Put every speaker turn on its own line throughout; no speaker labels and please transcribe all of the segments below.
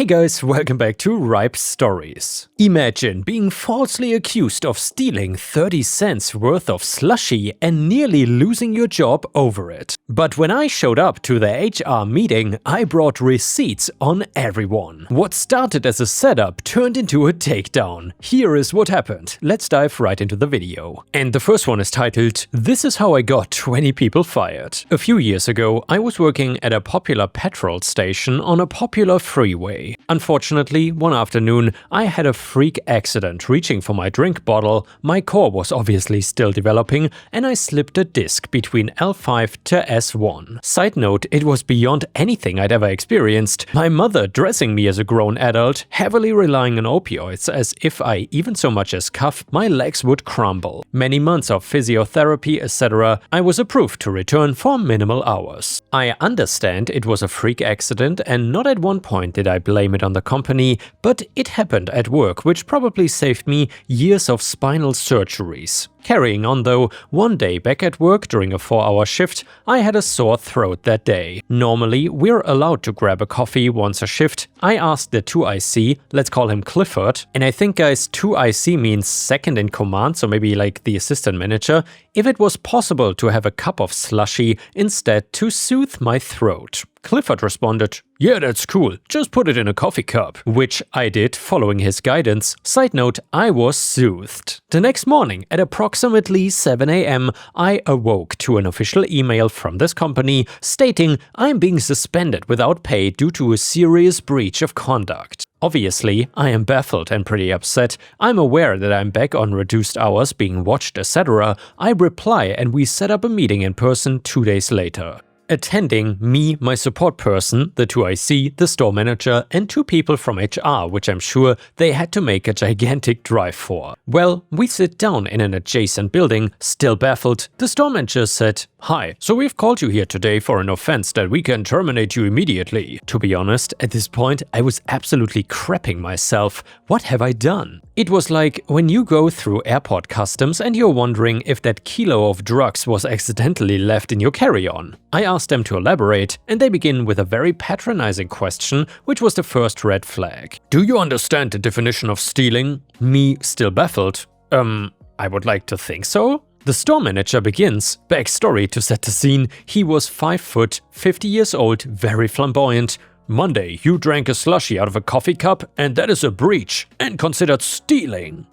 Hey guys, welcome back to Ripe Stories. Imagine being falsely accused of stealing 30 cents worth of slushie and nearly losing your job over it. But when I showed up to the HR meeting, I brought receipts on everyone. What started as a setup turned into a takedown. Here is what happened. Let's dive right into the video. And the first one is titled, "This is how I got 20 people fired." A few years ago, I was working at a popular petrol station on a popular freeway. Unfortunately, one afternoon, I had a freak accident reaching for my drink bottle. My core was obviously still developing, and I slipped a disc between L5 to S1. Side note, it was beyond anything I'd ever experienced. My mother dressing me as a grown adult, heavily relying on opioids as if I even so much as cough, my legs would crumble. Many months of physiotherapy, etc. I was approved to return for minimal hours. I understand it was a freak accident, and not at one point did I blame it on the company, but it happened at work, which probably saved me years of spinal surgeries. Carrying on though, one day back at work during a 4-hour shift, I had a sore throat that day. Normally, we're allowed to grab a coffee once a shift. I asked the 2IC, let's call him Clifford, and I think guys 2IC means second in command, so maybe like the assistant manager, if it was possible to have a cup of slushie instead to soothe my throat. Clifford responded, "Yeah, that's cool, just put it in a coffee cup," which I did following his guidance. Side note, I was soothed. The next morning at approximately 7 AM, I awoke to an official email from this company stating I'm being suspended without pay due to a serious breach of conduct. Obviously, I am baffled and pretty upset. I'm aware that I'm back on reduced hours, being watched, etc. I reply and we set up a meeting in person 2 days later. Attending me, my support person, the 2IC, the store manager, and 2 people from HR, which I'm sure they had to make a gigantic drive for. Well, we sit down in an adjacent building, still baffled. The store manager said, "Hi, so we've called you here today for an offense that we can terminate you immediately." To be honest, at this point, I was absolutely crapping myself. What have I done? It was like when you go through airport customs and you're wondering if that kilo of drugs was accidentally left in your carry-on. I asked them to elaborate, and they begin with a very patronizing question, which was the first red flag. "Do you understand the definition of stealing?" Me, still baffled. I would like to think so. The store manager begins. Backstory to set the scene. He was 5 foot, 50 years old, very flamboyant. "Monday, you drank a slushie out of a coffee cup, and that is a breach and considered stealing."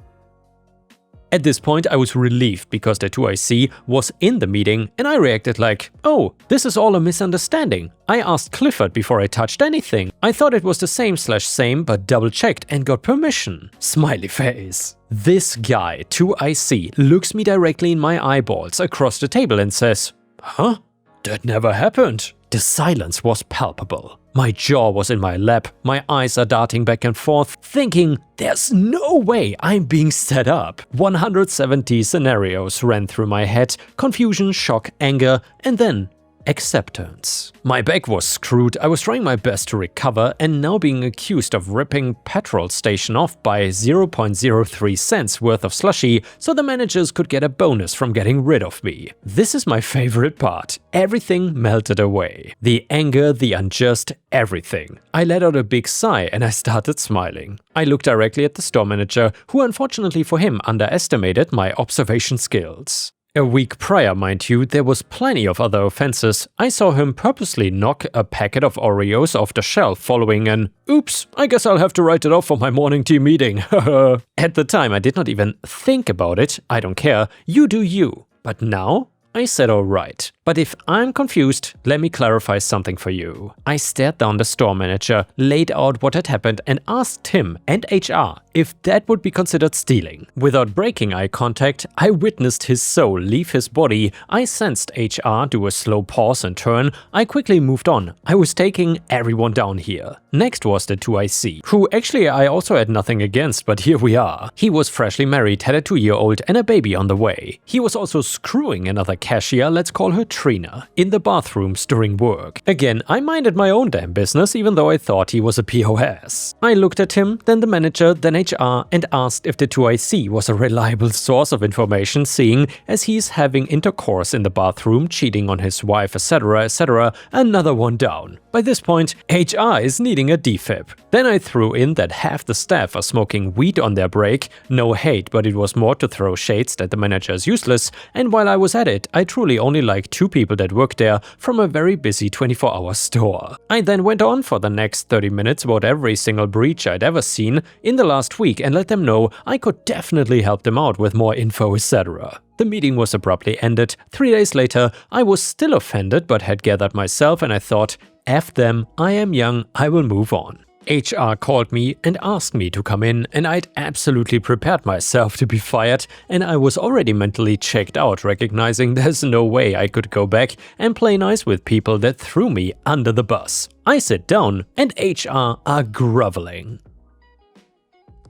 At this point, I was relieved because the 2IC was in the meeting, and I reacted like, "Oh, this is all a misunderstanding. I asked Clifford before I touched anything. I thought it was the same, but double-checked and got permission." Smiley face. This guy, 2IC, looks me directly in my eyeballs across the table and says, "Huh? That never happened." The silence was palpable. My jaw was in my lap, my eyes are darting back and forth, thinking, there's no way I'm being set up. 170 scenarios ran through my head, confusion, shock, anger, and then acceptance. My back was screwed, I was trying my best to recover, and now being accused of ripping petrol station off by 0.03 cents worth of slushie so the managers could get a bonus from getting rid of me. This is my favorite part. Everything melted away. The anger, the unjust, everything. I let out a big sigh and I started smiling. I looked directly at the store manager, who unfortunately for him underestimated my observation skills. A week prior, mind you, there was plenty of other offenses. I saw him purposely knock a packet of Oreos off the shelf following an, "Oops, I guess I'll have to write it off for my morning tea meeting." At the time, I did not even think about it. I don't care. You do you. But now, I said alright. But if I'm confused, let me clarify something for you. I stared down the store manager, laid out what had happened, and asked him and HR if that would be considered stealing. Without breaking eye contact, I witnessed his soul leave his body. I sensed HR do a slow pause and turn. I quickly moved on. I was taking everyone down here. Next was the 2IC, who actually I also had nothing against, but here we are. He was freshly married, had a 2-year-old and a baby on the way. He was also screwing another cashier, let's call her Trina in the bathrooms during work. Again, I minded my own damn business even though I thought he was a POS. I looked at him, then the manager, then HR and asked if the 2IC was a reliable source of information, seeing as he's having intercourse in the bathroom, cheating on his wife, etc, etc, another one down. By this point, HR is needing a defib. Then I threw in that half the staff are smoking weed on their break. No hate, but it was more to throw shades that the manager is useless, and while I was at it, I truly only like 2 people that work there from a very busy 24-hour store. I then went on for the next 30 minutes about every single breach I'd ever seen in the last week and let them know I could definitely help them out with more info, etc. The meeting was abruptly ended. 3 days later, I was still offended but had gathered myself and I thought, F them, I am young, I will move on. HR called me and asked me to come in, and I'd absolutely prepared myself to be fired, and I was already mentally checked out, recognizing there's no way I could go back and play nice with people that threw me under the bus. I sit down and HR are groveling.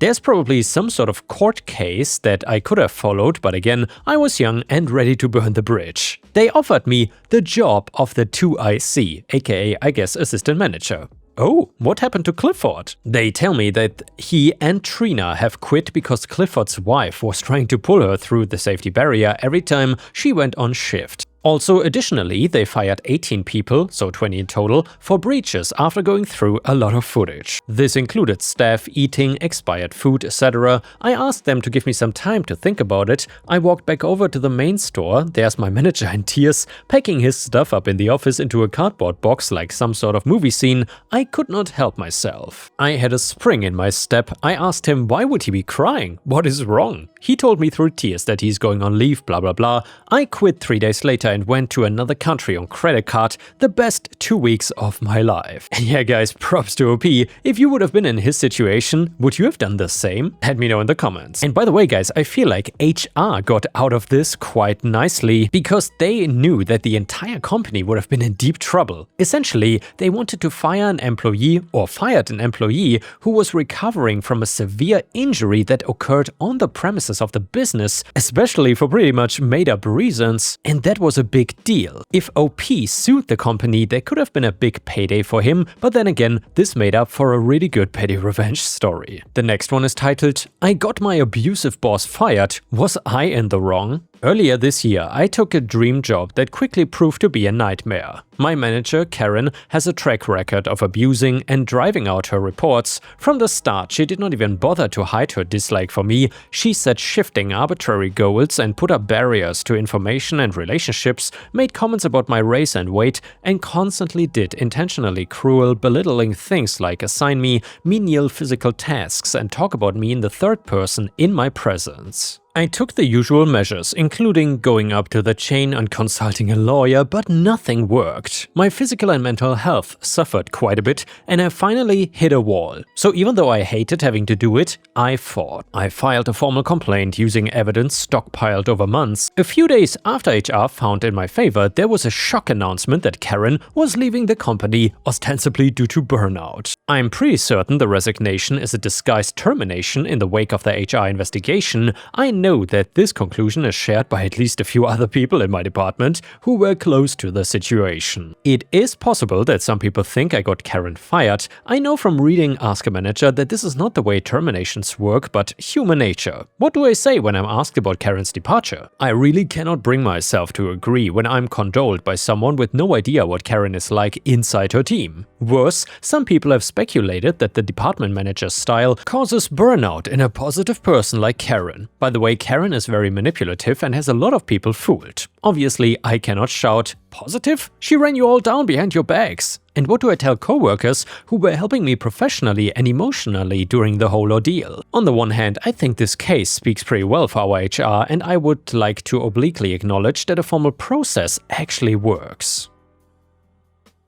There's probably some sort of court case that I could have followed, but again, I was young and ready to burn the bridge. They offered me the job of the 2IC, aka I guess assistant manager. Oh, what happened to Clifford? They tell me that he and Trina have quit because Clifford's wife was trying to pull her through the safety barrier every time she went on shift. Also, additionally, they fired 18 people, so 20 in total, for breaches after going through a lot of footage. This included staff eating expired food, etc. I asked them to give me some time to think about it. I walked back over to the main store. There's my manager in tears, packing his stuff up in the office into a cardboard box like some sort of movie scene. I could not help myself. I had a spring in my step. I asked him why would he be crying? What is wrong? He told me through tears that he's going on leave, blah blah blah. I quit 3 days later and went to another country on credit card, the best 2 weeks of my life. And yeah guys, props to OP. If you would have been in his situation, would you have done the same? Let me know in the comments. And by the way guys, I feel like HR got out of this quite nicely because they knew that the entire company would have been in deep trouble. Essentially, they wanted to fire an employee or fired an employee who was recovering from a severe injury that occurred on the premises of the business, especially for pretty much made-up reasons, and that was a big deal. If OP sued the company, there could have been a big payday for him, but then again, this made up for a really good Pettyrevenge story. The next one is titled, I got my abusive boss fired, was I in the wrong? Earlier this year, I took a dream job that quickly proved to be a nightmare. My manager, Karen, has a track record of abusing and driving out her reports. From the start, she did not even bother to hide her dislike for me. She set shifting arbitrary goals and put up barriers to information and relationships, made comments about my race and weight, and constantly did intentionally cruel, belittling things like assign me menial physical tasks and talk about me in the third person in my presence. I took the usual measures, including going up to the chain and consulting a lawyer, but nothing worked. My physical and mental health suffered quite a bit, and I finally hit a wall. So even though I hated having to do it, I fought. I filed a formal complaint using evidence stockpiled over months. A few days after HR found in my favor, there was a shock announcement that Karen was leaving the company, ostensibly due to burnout. I'm pretty certain the resignation is a disguised termination in the wake of the HR investigation. I know that this conclusion is shared by at least a few other people in my department who were close to the situation. It is possible that some people think I got Karen fired. I know from reading Ask a Manager that this is not the way terminations work, but human nature. What do I say when I'm asked about Karen's departure? I really cannot bring myself to agree when I'm condoled by someone with no idea what Karen is like inside her team. Worse, some people have speculated that the department manager's style causes burnout in a positive person like Karen. By the way, Karen is very manipulative and has a lot of people fooled. Obviously, I cannot shout, "Positive? She ran you all down behind your backs." And what do I tell coworkers who were helping me professionally and emotionally during the whole ordeal? On the one hand, I think this case speaks pretty well for our HR, and I would like to obliquely acknowledge that a formal process actually works.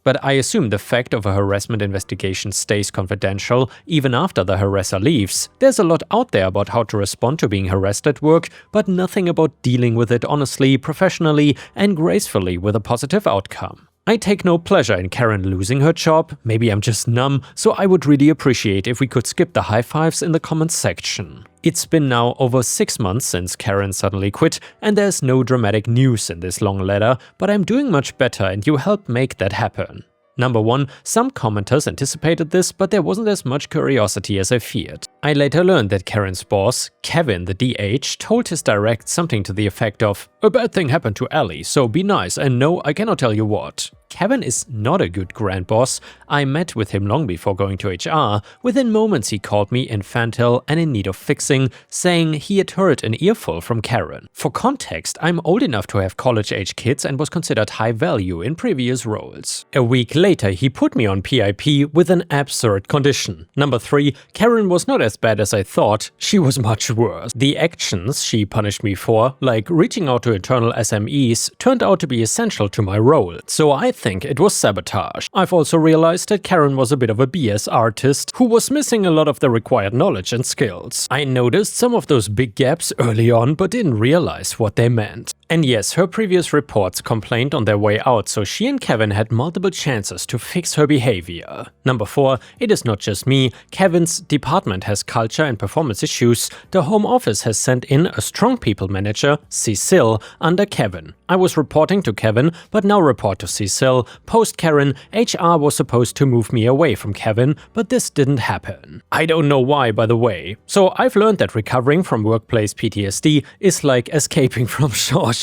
But I assume the fact of a harassment investigation stays confidential even after the harasser leaves. There's a lot out there about how to respond to being harassed at work, but nothing about dealing with it honestly, professionally, and gracefully with a positive outcome. I take no pleasure in Karen losing her job, maybe I'm just numb, so I would really appreciate if we could skip the high fives in the comments section. It's been now over 6 months since Karen suddenly quit, and there's no dramatic news in this long letter, but I'm doing much better and you helped make that happen. Number 1, some commenters anticipated this, but there wasn't as much curiosity as I feared. I later learned that Karen's boss, Kevin the DH, told his direct something to the effect of, "A bad thing happened to Ellie, so be nice and no, I cannot tell you what." Kevin is not a good grand boss. I met with him long before going to HR. Within moments he called me infantile and in need of fixing, saying he had heard an earful from Karen. For context, I'm old enough to have college-age kids and was considered high value in previous roles. A week later he put me on PIP with an absurd condition. Number 3, Karen was not as bad as I thought, she was much worse. The actions she punished me for, like reaching out to internal SMEs, turned out to be essential to my role, so I think it was sabotage. I've also realized that Karen was a bit of a BS artist who was missing a lot of the required knowledge and skills. I noticed some of those big gaps early on but didn't realize what they meant. And yes, her previous reports complained on their way out, so she and Kevin had multiple chances to fix her behavior. Number 4, it is not just me. Kevin's department has culture and performance issues. The home office has sent in a strong people manager, Cecile, under Kevin. I was reporting to Kevin, but now report to Cecile. Post Karen, HR was supposed to move me away from Kevin, but this didn't happen. I don't know why, by the way. So I've learned that recovering from workplace PTSD is like escaping from Shawshank.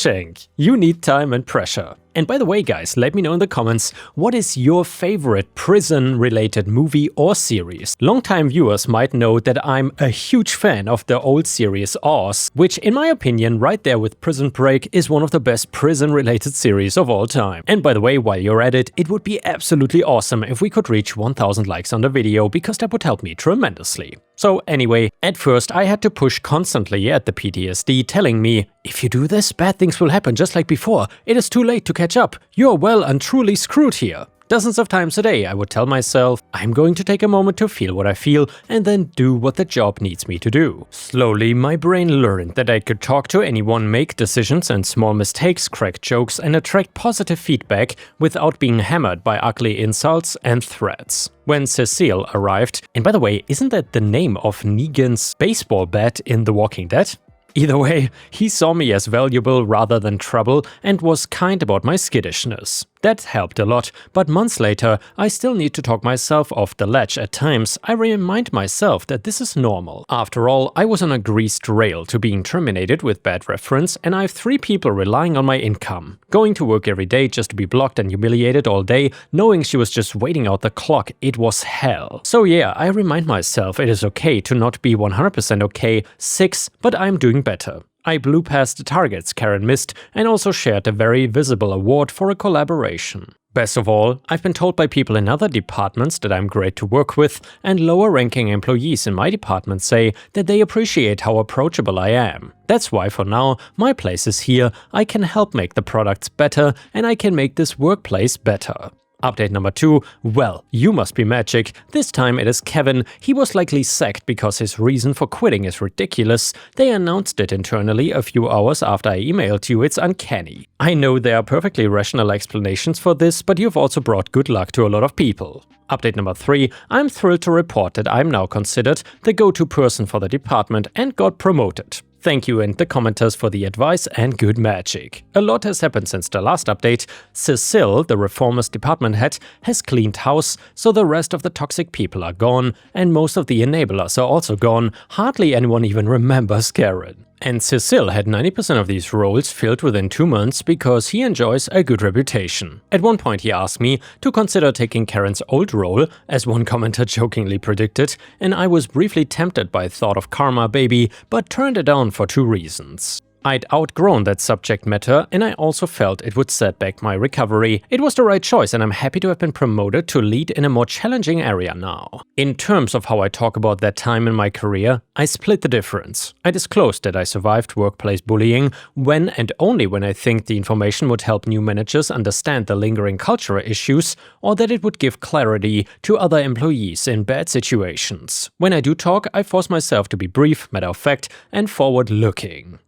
You need time and pressure. And by the way guys, let me know in the comments, what is your favorite prison-related movie or series? Longtime viewers might know that I'm a huge fan of the old series Oz, which in my opinion, right there with Prison Break, is one of the best prison-related series of all time. And by the way, while you're at it, it would be absolutely awesome if we could reach 1000 likes on the video, because that would help me tremendously. So anyway, at first I had to push constantly at the PTSD, telling me, if you do this, bad things will happen just like before. It is too late to catch up. You're well and truly screwed here. Dozens of times a day I would tell myself, I'm going to take a moment to feel what I feel and then do what the job needs me to do. Slowly my brain learned that I could talk to anyone, make decisions and small mistakes, crack jokes and attract positive feedback without being hammered by ugly insults and threats. When Cecile arrived, and by the way, isn't that the name of Negan's baseball bat in The Walking Dead? Either way, he saw me as valuable rather than trouble and was kind about my skittishness. That helped a lot, but months later, I still need to talk myself off the ledge at times. I remind myself that this is normal. After all, I was on a greased rail to being terminated with bad reference, and I have 3 people relying on my income. Going to work every day just to be blocked and humiliated all day, knowing she was just waiting out the clock, it was hell. So yeah, I remind myself it is okay to not be 100% okay, 6, but I'm doing better. I blew past the targets Karen missed and also shared a very visible award for a collaboration. Best of all, I've been told by people in other departments that I'm great to work with, and lower-ranking employees in my department say that they appreciate how approachable I am. That's why for now, my place is here, I can help make the products better, and I can make this workplace better. Update number 2, well, you must be magic. This time it is Kevin. He was likely sacked because his reason for quitting is ridiculous. They announced it internally a few hours after I emailed you. It's uncanny. I know there are perfectly rational explanations for this, but you've also brought good luck to a lot of people. Update number 3, I'm thrilled to report that I'm now considered the go-to person for the department and got promoted. Thank you and the commenters for the advice and good magic. A lot has happened since the last update. Cecile, the reformist department head, has cleaned house, so the rest of the toxic people are gone, and most of the enablers are also gone. Hardly anyone even remembers Karen. And Cecile had 90% of these roles filled within 2 months because he enjoys a good reputation. At one point he asked me to consider taking Karen's old role, as one commenter jokingly predicted, and I was briefly tempted by thought of karma baby, but turned it down for 2 reasons. I'd outgrown that subject matter, and I also felt it would set back my recovery. It was the right choice, and I'm happy to have been promoted to lead in a more challenging area now. In terms of how I talk about that time in my career, I split the difference. I disclosed that I survived workplace bullying when and only when I think the information would help new managers understand the lingering cultural issues, or that it would give clarity to other employees in bad situations. When I do talk, I force myself to be brief, matter of fact, and forward-looking.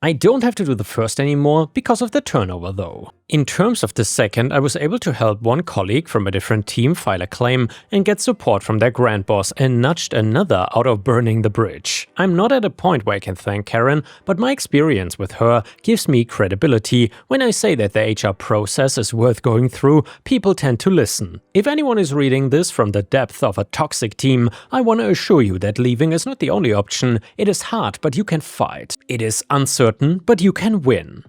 I don't have to do the first anymore because of the turnover though. In terms of the second, I was able to help one colleague from a different team file a claim and get support from their grand boss and nudged another out of burning the bridge. I'm not at a point where I can thank Karen, but my experience with her gives me credibility. When I say that the HR process is worth going through, people tend to listen. If anyone is reading this from the depth of a toxic team, I want to assure you that leaving is not the only option. It is hard, but you can fight. It is uncertain, but you can win.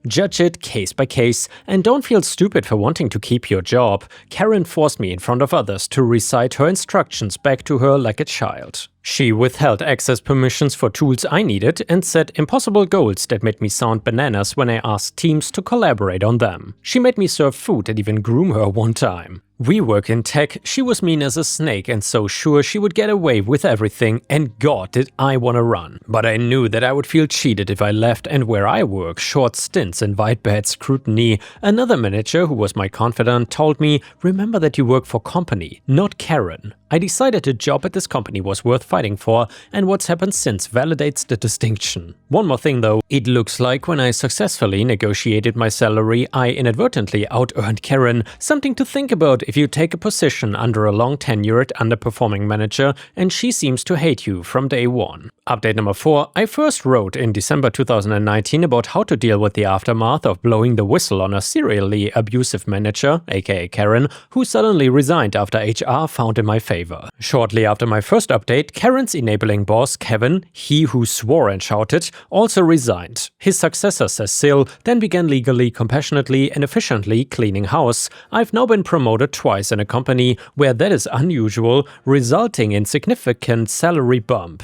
Judge it case by case, and don't feel stupid for wanting to keep your job. Karen forced me in front of others to recite her instructions back to her like a child. She withheld access permissions for tools I needed and set impossible goals that made me sound bananas when I asked teams to collaborate on them. She made me serve food and even groom her one time. We work in tech, she was mean as a snake and so sure she would get away with everything, and God did I want to run. But I knew that I would feel cheated if I left, and where I work, short stints invite bad scrutiny. Another manager who was my confidant told me, remember that you work for company, not Karen. I decided a job at this company was worth fighting for, and what's happened since validates the distinction. One more thing though, it looks like when I successfully negotiated my salary, I inadvertently out-earned Karen. Something to think about if you take a position under a long-tenured, underperforming manager and she seems to hate you from day one. Update number 4. I first wrote in December 2019 about how to deal with the aftermath of blowing the whistle on a serially abusive manager, aka Karen, who suddenly resigned after HR found in my favor. Shortly after my first update, Karen's enabling boss, Kevin, he who swore and shouted, also resigned. His successor, Cecile, then began legally, compassionately and efficiently cleaning house. I've now been promoted twice in a company where that is unusual, resulting in significant salary bump.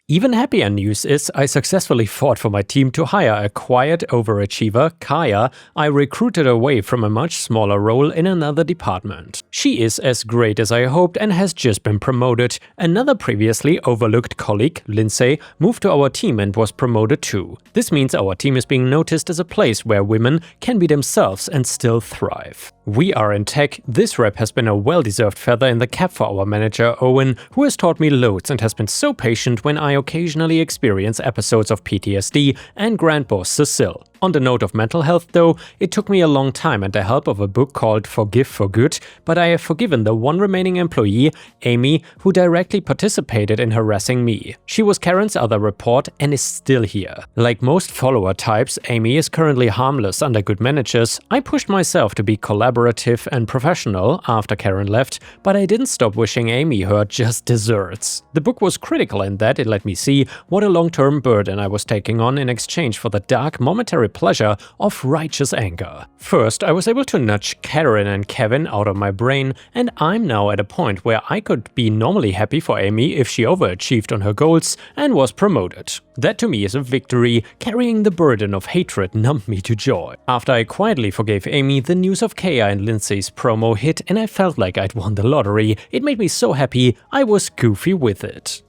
Even happier news is I successfully fought for my team to hire a quiet overachiever, Kaya, I recruited away from a much smaller role in another department. She is as great as I hoped and has just been promoted. Another previously overlooked colleague, Lindsay, moved to our team and was promoted too. This means our team is being noticed as a place where women can be themselves and still thrive. We are in tech. This rep has been a well-deserved feather in the cap for our manager, Owen, who has taught me loads and has been so patient when I occasionally experience episodes of PTSD, and grand boss Cecile. On the note of mental health though, it took me a long time and the help of a book called Forgive for Good, but I have forgiven the one remaining employee, Amy, who directly participated in harassing me. She was Karen's other report and is still here. Like most follower types, Amy is currently harmless under good managers. I pushed myself to be collaborative and professional after Karen left, but I didn't stop wishing Amy her just desserts. The book was critical in that it let me see what a long-term burden I was taking on in exchange for the dark momentary pleasure of righteous anger. First, I was able to nudge Karen and Kevin out of my brain, and I'm now at a point where I could be normally happy for Amy if she overachieved on her goals and was promoted. That to me is a victory. Carrying the burden of hatred numbed me to joy. After I quietly forgave Amy, the news of Kaya and Lindsay's promo hit and I felt like I'd won the lottery. It made me so happy, I was goofy with it.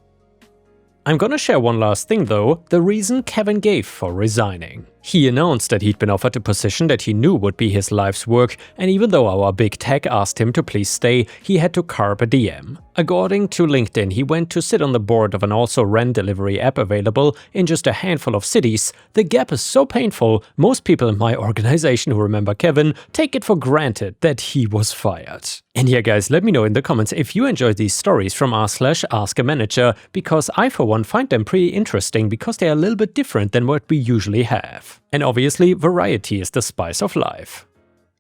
I'm gonna share one last thing though, the reason Kevin gave for resigning. He announced that he'd been offered a position that he knew would be his life's work, and even though our big tech asked him to please stay, he had to carpe diem. According to LinkedIn, he went to sit on the board of an also rent delivery app available in just a handful of cities. The gap is so painful, most people in my organization who remember Kevin take it for granted that he was fired. And yeah guys, let me know in the comments if you enjoyed these stories from r/askAmanager, because I for one find them pretty interesting because they are a little bit different than what we usually have. And obviously, variety is the spice of life.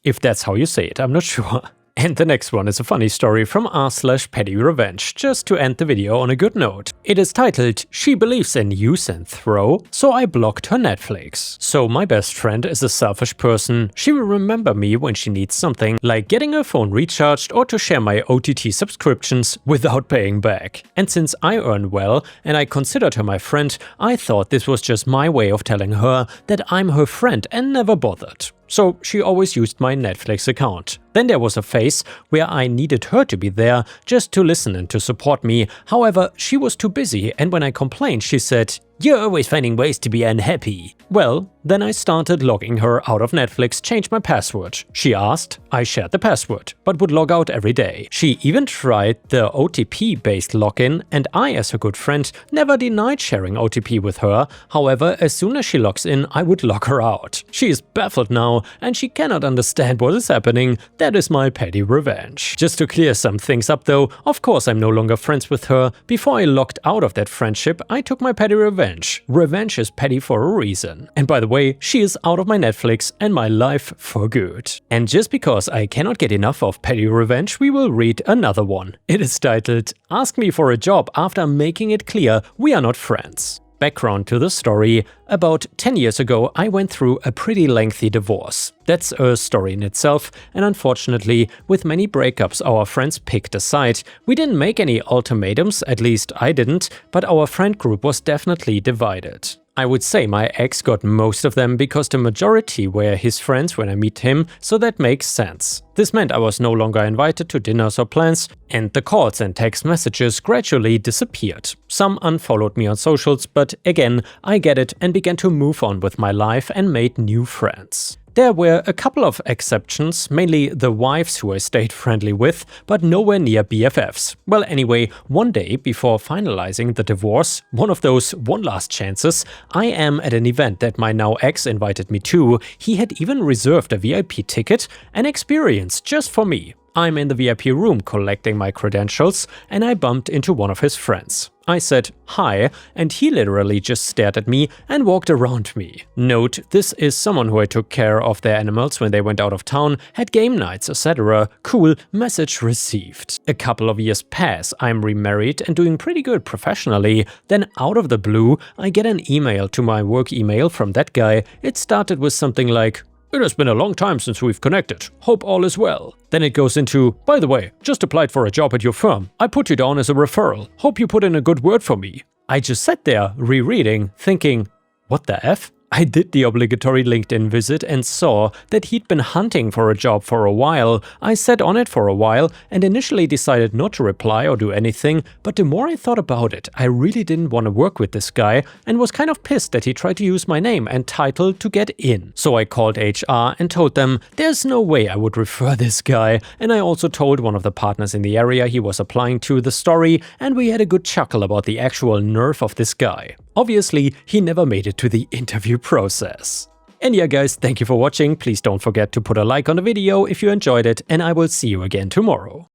If that's how you say it, I'm not sure. And the next one is a funny story from r/Pettyrevenge, just to end the video on a good note. It is titled, "She believes in use and throw, so I blocked her Netflix." So my best friend is a selfish person. She will remember me when she needs something, like getting her phone recharged or to share my OTT subscriptions without paying back. And since I earn well and I considered her my friend, I thought this was just my way of telling her that I'm her friend and never bothered. So she always used my Netflix account. Then there was a phase where I needed her to be there just to listen and to support me. However, she was too busy, and when I complained, she said, You're always finding ways to be unhappy. Well, then I started logging her out of Netflix, changed my password. She asked, I shared the password, but would log out every day. She even tried the OTP-based login, and I, as her good friend, never denied sharing OTP with her. However, as soon as she logs in, I would log her out. She is baffled now, and she cannot understand what is happening. That is my petty revenge. Just to clear some things up though, of course I'm no longer friends with her. Before I logged out of that friendship, I took my petty revenge. Revenge is petty for a reason. And by the way, she is out of my Netflix and my life for good. And just because I cannot get enough of petty revenge, we will read another one. It is titled, Ask Me for a Job After Making It Clear We Are Not Friends. Background to the story: about 10 years ago I went through a pretty lengthy divorce. That's a story in itself, and unfortunately, with many breakups our friends picked a side. We didn't make any ultimatums, at least I didn't, but our friend group was definitely divided. I would say my ex got most of them because the majority were his friends when I meet him, so that makes sense. This meant I was no longer invited to dinners or plans, and the calls and text messages gradually disappeared. Some unfollowed me on socials, but again, I get it and began to move on with my life and made new friends. There were a couple of exceptions, mainly the wives who I stayed friendly with, but nowhere near BFFs. Well, anyway, one day before finalizing the divorce, one of those one last chances, I am at an event that my now ex invited me to. He had even reserved a VIP ticket, an experience just for me. I'm in the VIP room collecting my credentials, and I bumped into one of his friends. I said hi, and he literally just stared at me and walked around me. Note, this is someone who I took care of their animals when they went out of town, had game nights, etc. Cool, message received. A couple of years pass, I'm remarried and doing pretty good professionally. Then out of the blue, I get an email to my work email from that guy. It started with something like, "It has been a long time since we've connected. Hope all is well." Then it goes into, "By the way, just applied for a job at your firm. I put you down as a referral. Hope you put in a good word for me." I just sat there, rereading, thinking, what the F? I did the obligatory LinkedIn visit and saw that he'd been hunting for a job for a while. I sat on it for a while and initially decided not to reply or do anything, but the more I thought about it, I really didn't want to work with this guy and was kind of pissed that he tried to use my name and title to get in. So I called HR and told them there's no way I would refer this guy, and I also told one of the partners in the area he was applying to the story, and we had a good chuckle about the actual nerve of this guy. Obviously, he never made it to the interview process. And yeah guys, thank you for watching. Please don't forget to put a like on the video if you enjoyed it, and I will see you again tomorrow.